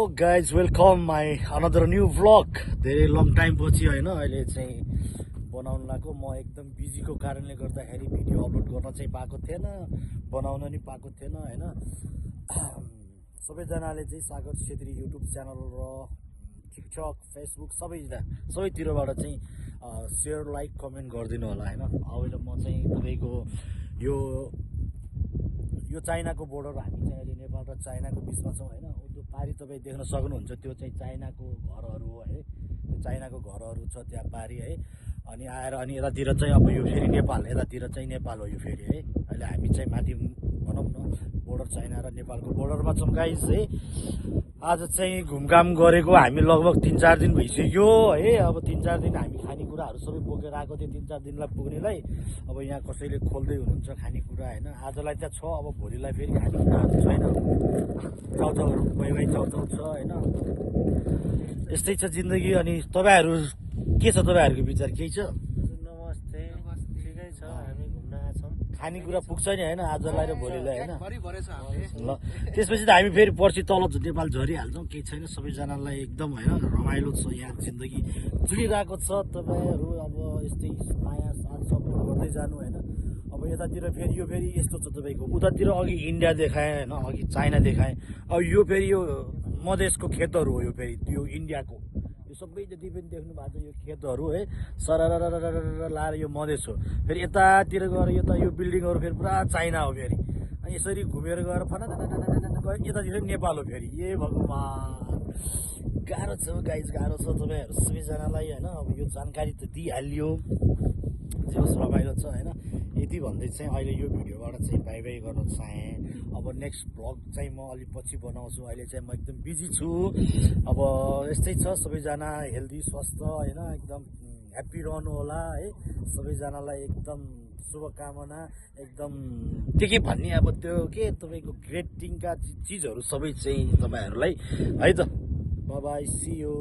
Guys welcome my another new vlog. धेरै long time पछि होइन अहिले चाहिँ बनाउनु लाग्यो। म एकदम बिजीको कारणले गर्दाखेरि भिडियो अपलोड गर्न चाहिँ पाएको थिएन, बनाउन नि पाएको थिएन होइन। सबैजनाले चाहिँ सागर छेत्री युट्युब च्यानल र टिकटक फेसबुक सबैतिरबाट चाहिँ सेयर लाइक कमेन्ट गरिदिनु होला होइन। अब म चाहिँ तपाईँको यो चाइनाको बोर्डर, हामी चाहिँ अहिले नेपाल र चाइनाको बिचमा छौँ होइन। त्यो पारी तपाईँ देख्न सक्नुहुन्छ, त्यो चाहिँ चाइनाको घरहरू हो है। त्यो चाइनाको घरहरू छ त्यहाँ पारी है। अनि आएर अनि यतातिर चाहिँ अब यो फेरि नेपाल, यतातिर चाहिँ नेपाल हो यो फेरि है। अहिले हामी चाहिँ माथि भनौँ न बोर्डर चाइना र नेपालको बोर्डरमा छौँ गाइस है। आज चाहिँ घुमघाम गरेको हामी लगभग 3-4 दिन भइसक्यो है। अब 3-4 दिन हामी खानेकुराहरू सबै बोकेर आएको थियो 3-4 दिनलाई पुग्नेलाई। अब यहाँ कसैले खोल्दै हुनुहुन्छ खानेकुरा होइन। आजलाई चाहिँ छ, अब भोलिलाई फेरि खानेकुराहरू छैन। चाउचाउहरू भइ चाउचाउ छ होइन। यस्तै छ जिन्दगी। अनि तपाईँहरू के छ, तपाईँहरूको विचार केही छ? नमस्ते, ठिकै छ, हामी घुम्न आछौँ। खानेकुरा पुग्छ नि होइन आजलाई र भोलिलाई होइन। ल त्यसपछि त हामी फेरि पर्सि तल नेपाल झरिहाल्छौँ, केही छैन। सबैजनालाई एकदम होइन रमाइलो छ यहाँ जिन्दगी चलिरहेको छ। तपाईँहरू अब यस्तै माया साथ सपोर्ट गर्दै जानु होइन। अब यतातिर फेरि यो फेरि यस्तो छ तपाईँको, उतातिर अघि इन्डिया देखाएँ होइन, अघि चाइना देखाएँ। अब यो फेरि यो मधेसको खेतहरू हो, यो फेरि यो इन्डियाको यो सबै जति पनि देख्नु भएको छ यो खेतहरू है। सरर लाएर यो मधेस हो। फेरि यतातिर गएर यता यो बिल्डिङहरू फेरि पुरा चाइना हो फेरि। अनि यसरी घुमेर गएर फना गएर यतातिर नेपाल हो फेरि। ए भगवान्, गाह्रो छ गाइज, गाह्रो छ। तपाईँहरू सबैजनालाई होइन अब यो जानकारी त दिइहालियो, जे होस् रमाइलो छ होइन। यति भन्दै चाहिँ अहिले यो भिडियोबाट चाहिँ बाई बाई गर्न चाहेँ। अब नेक्स्ट भ्लग चाहिँ म अलिक पछि बनाउँछु। अहिले चाहिँ म एकदम बिजी छु। अब यस्तै छ, सबैजना हेल्दी स्वस्थ होइन एकदम ह्याप्पी रहनु होला है। सबैजनालाई एकदम शुभकामना। एकदम के भन्ने अब त्यो के तपाईँको ग्रेटिङका चिजहरू सबै चाहिँ तपाईँहरूलाई है त। Bye bye, see you.